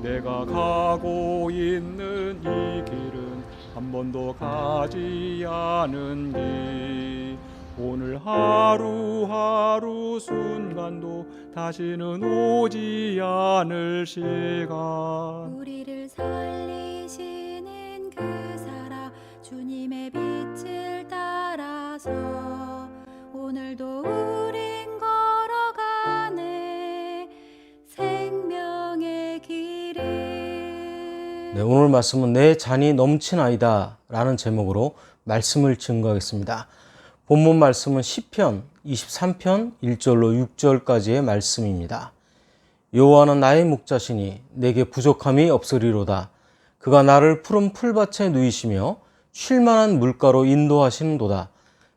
내가 가고 있는 이 길은 한 번도 가지 않은 길. 오늘 하루하루 순간도 다시는 오지 않을 시간. 우리를 살리시는 그 사랑 주님의 빛을 따라서 오늘도 우린 걸어가네 생명의 길을. 네, 오늘 말씀은 내 잔이 넘치나이다 라는 제목으로 말씀을 증거하겠습니다. 본문 말씀은 시편 23편 1절로 6절까지의 말씀입니다. 여호와는 나의 목자시니 내게 부족함이 없으리로다. 그가 나를 푸른 풀밭에 누이시며 쉴만한 물가로 인도하시는도다.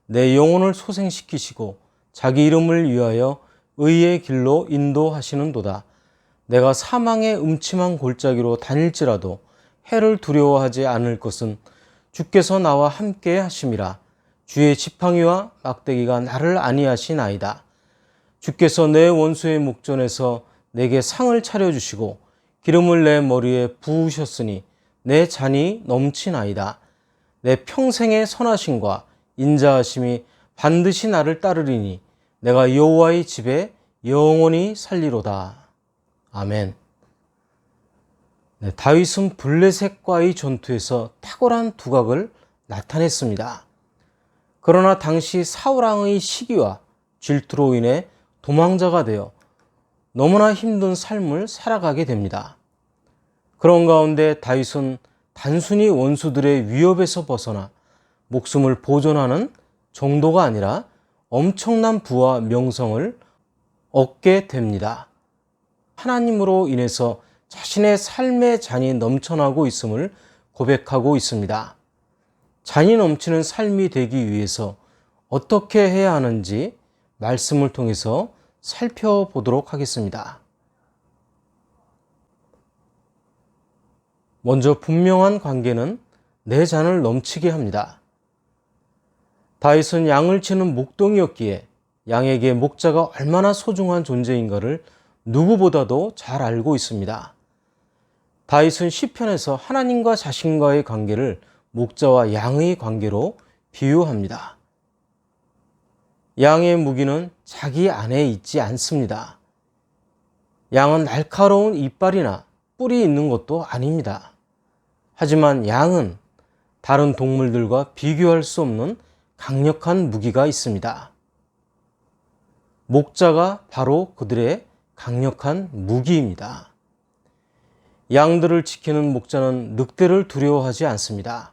내 영혼을 소생시키시고 자기 이름을 위하여 의의 길로 인도하시는도다. 내가 사망의 음침한 골짜기로 다닐지라도 해를 두려워하지 않을 것은 주께서 나와 함께 하심이라. 주의 지팡이와 막대기가 나를 안위하시나이다. 주께서 내 원수의 목전에서 내게 상을 차려주시고 기름을 내 머리에 부으셨으니 내 잔이 넘치나이다. 내 평생의 선하심과 인자하심이 반드시 나를 따르리니 내가 여호와의 집에 영원히 살리로다. 아멘. 네, 다윗은 블레셋과의 전투에서 탁월한 두각을 나타냈습니다. 그러나 당시 사울왕의 시기와 질투로 인해 도망자가 되어 너무나 힘든 삶을 살아가게 됩니다. 그런 가운데 다윗은 단순히 원수들의 위협에서 벗어나 목숨을 보존하는 정도가 아니라 엄청난 부와 명성을 얻게 됩니다. 하나님으로 인해서 자신의 삶의 잔이 넘쳐나고 있음을 고백하고 있습니다. 잔이 넘치는 삶이 되기 위해서 어떻게 해야 하는지 말씀을 통해서 살펴보도록 하겠습니다. 먼저 분명한 관계는 내 잔을 넘치게 합니다. 다윗은 양을 치는 목동이었기에 양에게 목자가 얼마나 소중한 존재인가를 누구보다도 잘 알고 있습니다. 다윗은 시편에서 하나님과 자신과의 관계를 목자와 양의 관계로 비유합니다. 양의 무기는 자기 안에 있지 않습니다. 양은 날카로운 이빨이나 뿔이 있는 것도 아닙니다. 하지만 양은 다른 동물들과 비교할 수 없는 강력한 무기가 있습니다. 목자가 바로 그들의 강력한 무기입니다. 양들을 지키는 목자는 늑대를 두려워하지 않습니다.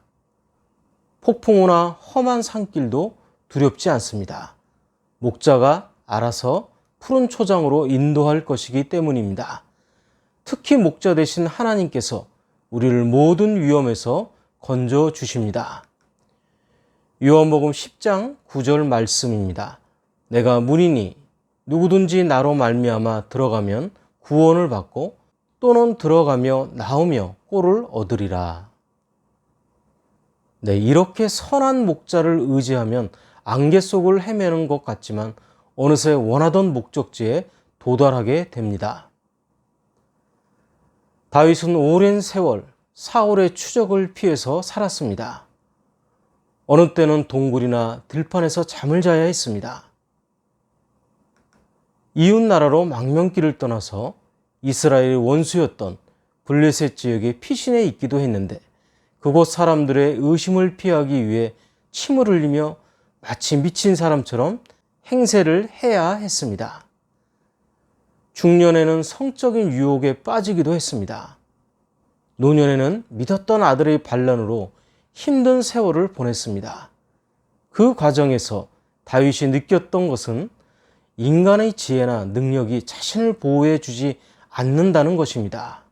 폭풍우나 험한 산길도 두렵지 않습니다. 목자가 알아서 푸른 초장으로 인도할 것이기 때문입니다. 특히 목자 되신 하나님께서 우리를 모든 위험에서 건져 주십니다. 요한복음 10장 9절 말씀입니다. 내가 문이니 누구든지 나로 말미암아 들어가면 구원을 받고 또는 들어가며 나오며 꼴을 얻으리라. 네, 이렇게 선한 목자를 의지하면 안개 속을 헤매는 것 같지만 어느새 원하던 목적지에 도달하게 됩니다. 다윗은 오랜 세월 사울의 추적을 피해서 살았습니다. 어느 때는 동굴이나 들판에서 잠을 자야 했습니다. 이웃 나라로 망명길을 떠나서 이스라엘의 원수였던 블레셋 지역에 피신해 있기도 했는데 그곳 사람들의 의심을 피하기 위해 침을 흘리며 마치 미친 사람처럼 행세를 해야 했습니다. 중년에는 성적인 유혹에 빠지기도 했습니다. 노년에는 믿었던 아들의 반란으로 힘든 세월을 보냈습니다. 그 과정에서 다윗이 느꼈던 것은 인간의 지혜나 능력이 자신을 보호해 주지 않는다는 것입니다.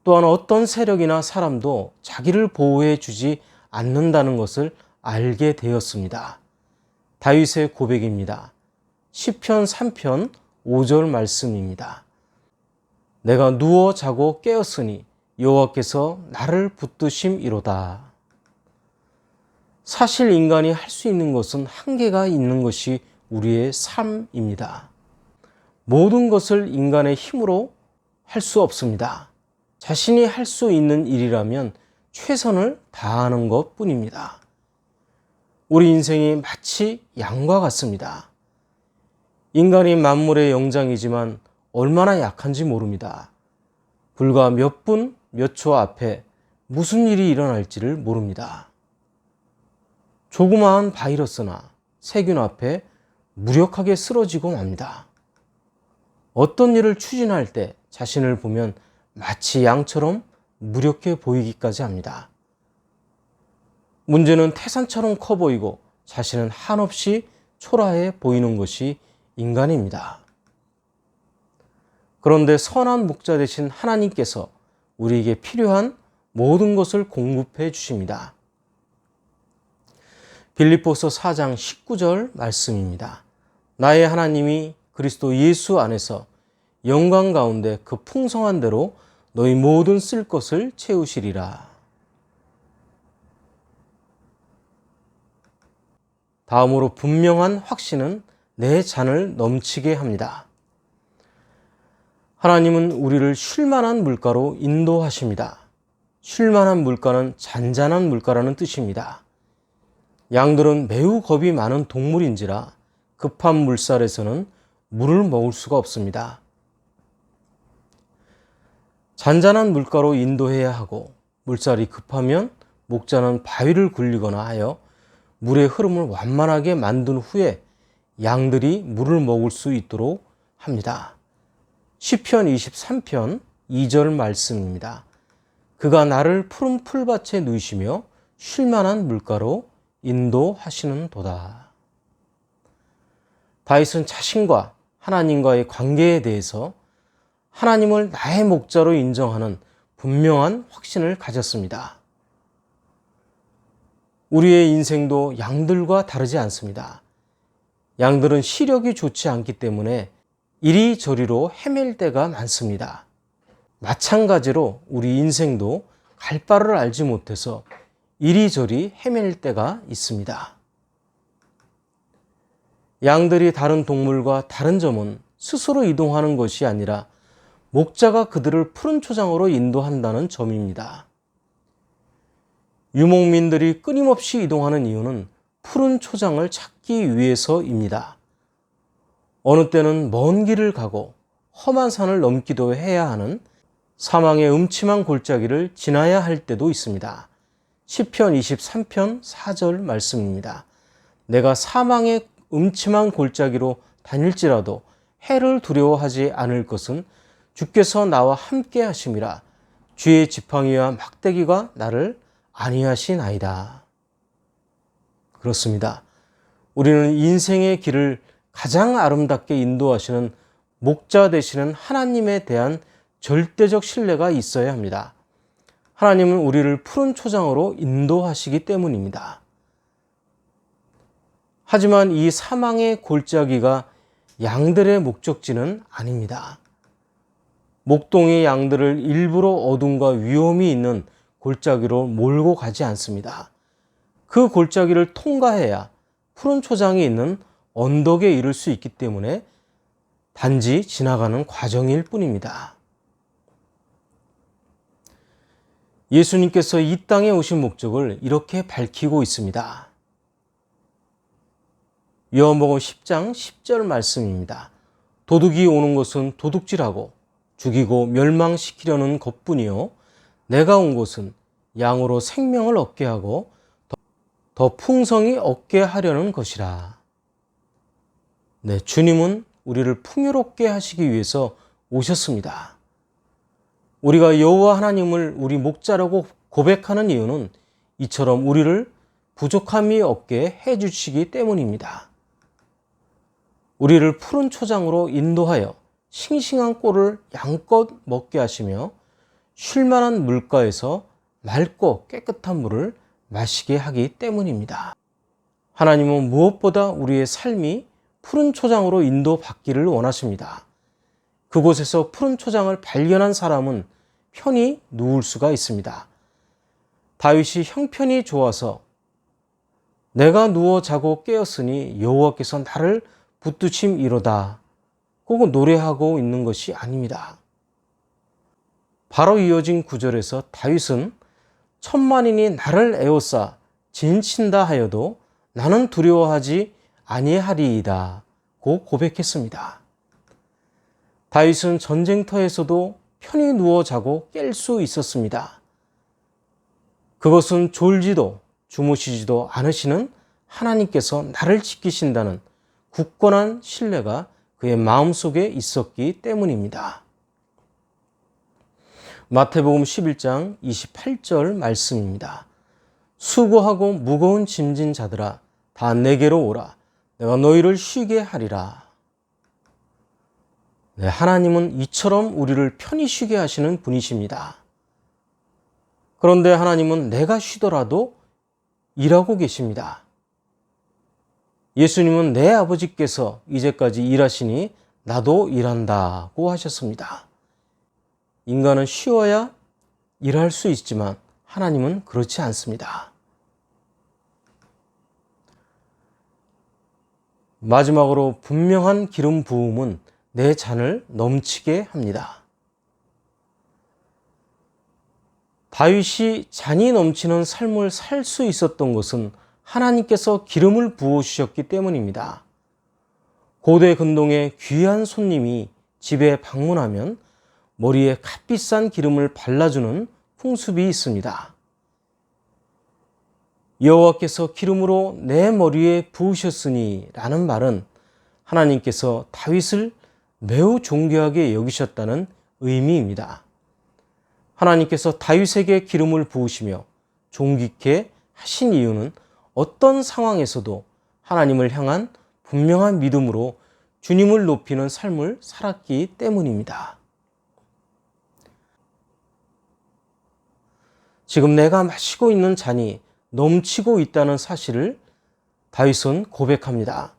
또한 어떤 세력이나 사람도 자기를 보호해 주지 않는다는 것을 알게 되었습니다. 다윗의 고백입니다. 시편 3편 5절 말씀입니다. 내가 누워 자고 깨었으니 여호와께서 나를 붙드심이로다. 사실 인간이 할 수 있는 것은 한계가 있는 것이 우리의 삶입니다. 모든 것을 인간의 힘으로 할 수 없습니다. 자신이 할 수 있는 일이라면 최선을 다하는 것 뿐입니다. 우리 인생이 마치 양과 같습니다. 인간이 만물의 영장이지만 얼마나 약한지 모릅니다. 불과 몇 분, 몇 초 앞에 무슨 일이 일어날지를 모릅니다. 조그마한 바이러스나 세균 앞에 무력하게 쓰러지고 맙니다. 어떤 일을 추진할 때 자신을 보면 마치 양처럼 무력해 보이기까지 합니다. 문제는 태산처럼 커 보이고 자신은 한없이 초라해 보이는 것이 인간입니다. 그런데 선한 목자 되신 하나님께서 우리에게 필요한 모든 것을 공급해 주십니다. 빌립보서 4장 19절 말씀입니다. 나의 하나님이 그리스도 예수 안에서 영광 가운데 그 풍성한 대로 너희 모든 쓸 것을 채우시리라. 다음으로 분명한 확신은 내 잔을 넘치게 합니다. 하나님은 우리를 쉴만한 물가로 인도하십니다. 쉴만한 물가는 잔잔한 물가라는 뜻입니다. 양들은 매우 겁이 많은 동물인지라 급한 물살에서는 물을 먹을 수가 없습니다. 잔잔한 물가로 인도해야 하고 물살이 급하면 목자는 바위를 굴리거나 하여 물의 흐름을 완만하게 만든 후에 양들이 물을 먹을 수 있도록 합니다. 시편 23편 2절 말씀입니다. 그가 나를 푸른 풀밭에 누이시며 쉴만한 물가로 인도하시는도다. 다윗은 자신과 하나님과의 관계에 대해서 하나님을 나의 목자로 인정하는 분명한 확신을 가졌습니다. 우리의 인생도 양들과 다르지 않습니다. 양들은 시력이 좋지 않기 때문에 이리저리로 헤맬 때가 많습니다. 마찬가지로 우리 인생도 갈 바를 알지 못해서 이리저리 헤맬 때가 있습니다. 양들이 다른 동물과 다른 점은 스스로 이동하는 것이 아니라 목자가 그들을 푸른 초장으로 인도한다는 점입니다. 유목민들이 끊임없이 이동하는 이유는 푸른 초장을 찾기 위해서입니다. 어느 때는 먼 길을 가고 험한 산을 넘기도 해야 하는 사망의 음침한 골짜기를 지나야 할 때도 있습니다. 시편 23편 4절 말씀입니다. 내가 사망의 음침한 골짜기로 다닐지라도 해를 두려워하지 않을 것은 주께서 나와 함께 하심이라. 주의 지팡이와 막대기가 나를 안위하시나이다. 그렇습니다. 우리는 인생의 길을 가장 아름답게 인도하시는 목자 되시는 하나님에 대한 절대적 신뢰가 있어야 합니다. 하나님은 우리를 푸른 초장으로 인도하시기 때문입니다. 하지만 이 사망의 골짜기가 양들의 목적지는 아닙니다. 목동의 양들을 일부러 어둠과 위험이 있는 골짜기로 몰고 가지 않습니다. 그 골짜기를 통과해야 푸른 초장이 있는 언덕에 이를 수 있기 때문에 단지 지나가는 과정일 뿐입니다. 예수님께서 이 땅에 오신 목적을 이렇게 밝히고 있습니다. 요한복음 10장 10절 말씀입니다. 도둑이 오는 것은 도둑질하고 죽이고 멸망시키려는 것뿐이요 내가 온 것은 양으로 생명을 얻게 하고 더 풍성히 얻게 하려는 것이라. 네, 주님은 우리를 풍요롭게 하시기 위해서 오셨습니다. 우리가 여호와 하나님을 우리 목자라고 고백하는 이유는 이처럼 우리를 부족함이 없게 해주시기 때문입니다. 우리를 푸른 초장으로 인도하여 싱싱한 꼴을 양껏 먹게 하시며 쉴만한 물가에서 맑고 깨끗한 물을 마시게 하기 때문입니다. 하나님은 무엇보다 우리의 삶이 푸른 초장으로 인도받기를 원하십니다. 그곳에서 푸른 초장을 발견한 사람은 편히 누울 수가 있습니다. 다윗이 형편이 좋아서 내가 누워 자고 깨었으니 여호와께서 나를 붙드심이로다. 혹은 노래하고 있는 것이 아닙니다. 바로 이어진 구절에서 다윗은 천만인이 나를 에워싸 진친다 하여도 나는 두려워하지 아니하리이다 고 고백했습니다. 다윗은 전쟁터에서도 편히 누워 자고 깰 수 있었습니다. 그것은 졸지도 주무시지도 않으시는 하나님께서 나를 지키신다는 굳건한 신뢰가 그의 마음속에 있었기 때문입니다. 마태복음 11장 28절 말씀입니다. 수고하고 무거운 짐진 자들아 다 내게로 오라. 내가 너희를 쉬게 하리라. 네, 하나님은 이처럼 우리를 편히 쉬게 하시는 분이십니다. 그런데 하나님은 내가 쉬더라도 일하고 계십니다. 예수님은 내 아버지께서 이제까지 일하시니 나도 일한다고 하셨습니다. 인간은 쉬어야 일할 수 있지만 하나님은 그렇지 않습니다. 마지막으로 분명한 기름 부음은 내 잔을 넘치게 합니다. 다윗이 잔이 넘치는 삶을 살 수 있었던 것은 하나님께서 기름을 부어주셨기 때문입니다. 고대 근동의 귀한 손님이 집에 방문하면 머리에 값비싼 기름을 발라주는 풍습이 있습니다. 여호와께서 기름으로 내 머리에 부으셨으니 라는 말은 하나님께서 다윗을 매우 존귀하게 여기셨다는 의미입니다. 하나님께서 다윗에게 기름을 부으시며 존귀케 하신 이유는 어떤 상황에서도 하나님을 향한 분명한 믿음으로 주님을 높이는 삶을 살았기 때문입니다. 지금 내가 마시고 있는 잔이 넘치고 있다는 사실을 다윗은 고백합니다.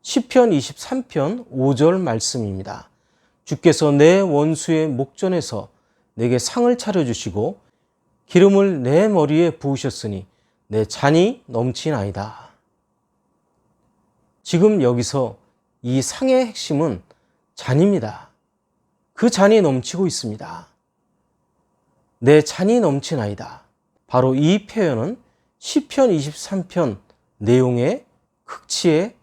시편 23편 5절 말씀입니다. 주께서 내 원수의 목전에서 내게 상을 차려주시고 기름을 내 머리에 부으셨으니 내 잔이 넘치나이다. 지금 여기서 이 상의 핵심은 잔입니다. 그 잔이 넘치고 있습니다. 내 잔이 넘치나이다. 바로 이 표현은 시편 23편 내용의 극치의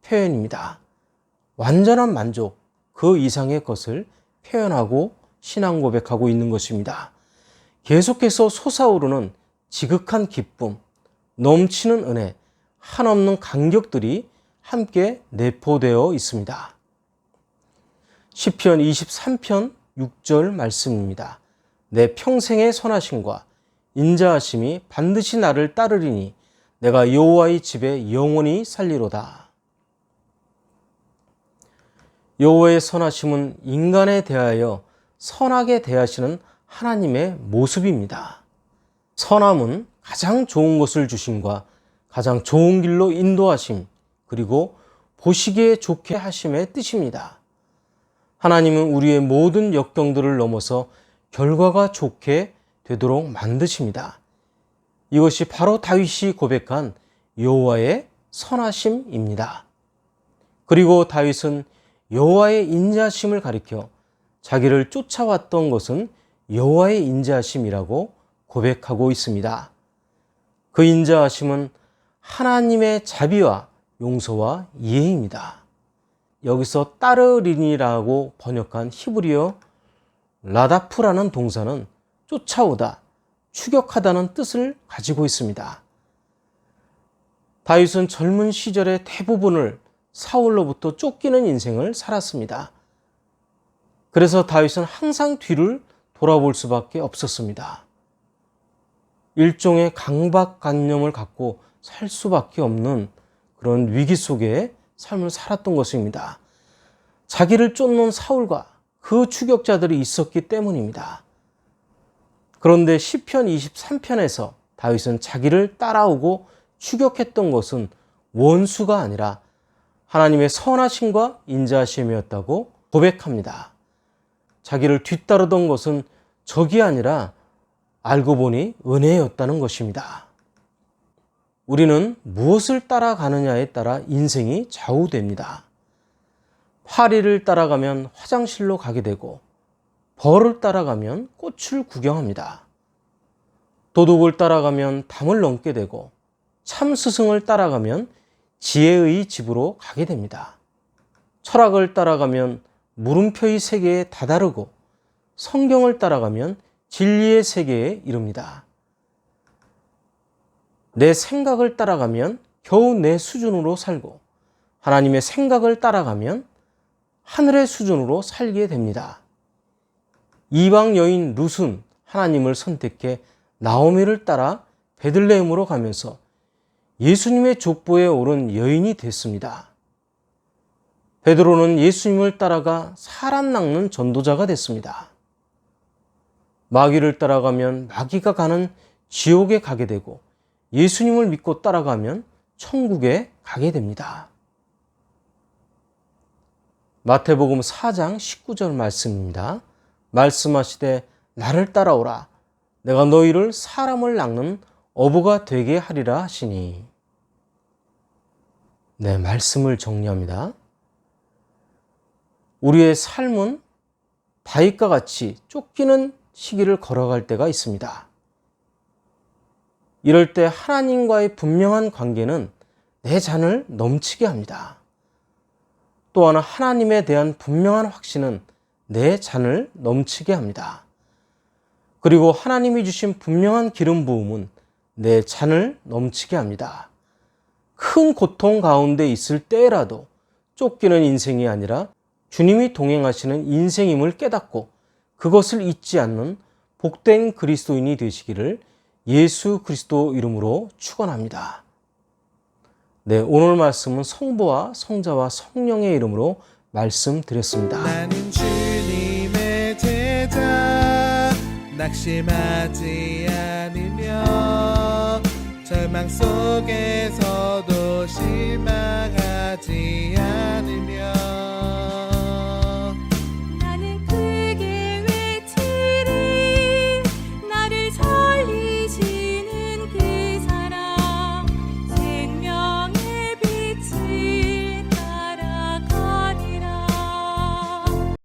표현입니다. 완전한 만족, 그 이상의 것을 표현하고 신앙 고백하고 있는 것입니다. 계속해서 솟아오르는 지극한 기쁨, 넘치는 은혜, 한없는 감격들이 함께 내포되어 있습니다. 시편 23편 6절 말씀입니다. 내 평생의 선하심과 인자하심이 반드시 나를 따르리니 내가 여호와의 집에 영원히 살리로다. 여호와의 선하심은 인간에 대하여 선하게 대하시는 하나님의 모습입니다. 선함은 가장 좋은 것을 주심과 가장 좋은 길로 인도하심, 그리고 보시기에 좋게 하심의 뜻입니다. 하나님은 우리의 모든 역경들을 넘어서 결과가 좋게 되도록 만드십니다. 이것이 바로 다윗이 고백한 여호와의 선하심입니다. 그리고 다윗은 여호와의 인자하심을 가리켜 자기를 쫓아왔던 것은 여호와의 인자하심이라고 고백하고 있습니다. 그 인자하심은 하나님의 자비와 용서와 이해입니다. 여기서 따르리니라고 번역한 히브리어 라다프라는 동사는 쫓아오다, 추격하다는 뜻을 가지고 있습니다. 다윗은 젊은 시절의 대부분을 사울로부터 쫓기는 인생을 살았습니다. 그래서 다윗은 항상 뒤를 돌아볼 수밖에 없었습니다. 일종의 강박관념을 갖고 살 수밖에 없는 그런 위기 속에 삶을 살았던 것입니다. 자기를 쫓는 사울과 그 추격자들이 있었기 때문입니다. 그런데 시편 23편에서 다윗은 자기를 따라오고 추격했던 것은 원수가 아니라 하나님의 선하심과 인자하심이었다고 고백합니다. 자기를 뒤따르던 것은 적이 아니라 알고 보니 은혜였다는 것입니다. 우리는 무엇을 따라가느냐에 따라 인생이 좌우됩니다. 파리를 따라가면 화장실로 가게 되고, 벌을 따라가면 꽃을 구경합니다. 도둑을 따라가면 담을 넘게 되고 참 스승을 따라가면 지혜의 집으로 가게 됩니다. 철학을 따라가면 물음표의 세계에 다다르고 성경을 따라가면 진리의 세계에 이릅니다. 내 생각을 따라가면 겨우 내 수준으로 살고 하나님의 생각을 따라가면 하늘의 수준으로 살게 됩니다. 이방 여인 룻은 하나님을 선택해 나오미를 따라 베들레헴으로 가면서 예수님의 족보에 오른 여인이 됐습니다. 베드로는 예수님을 따라가 사람 낚는 전도자가 됐습니다. 마귀를 따라가면 마귀가 가는 지옥에 가게 되고 예수님을 믿고 따라가면 천국에 가게 됩니다. 마태복음 4장 19절 말씀입니다. 말씀하시되 나를 따라오라. 내가 너희를 사람을 낚는 어부가 되게 하리라 하시니. 네, 말씀을 정리합니다. 우리의 삶은 다윗과 같이 쫓기는 시기를 걸어갈 때가 있습니다. 이럴 때 하나님과의 분명한 관계는 내 잔을 넘치게 합니다. 또한 하나님에 대한 분명한 확신은 내 잔을 넘치게 합니다. 그리고 하나님이 주신 분명한 기름 부음은 내 잔을 넘치게 합니다. 큰 고통 가운데 있을 때라도 쫓기는 인생이 아니라 주님이 동행하시는 인생임을 깨닫고 그것을 잊지 않는 복된 그리스도인이 되시기를 예수 그리스도 이름으로 축원합니다. 네, 오늘 말씀은 성부와 성자와 성령의 이름으로 말씀드렸습니다. 나는 주님의 제자 낙심하지 않으며 절망 속에서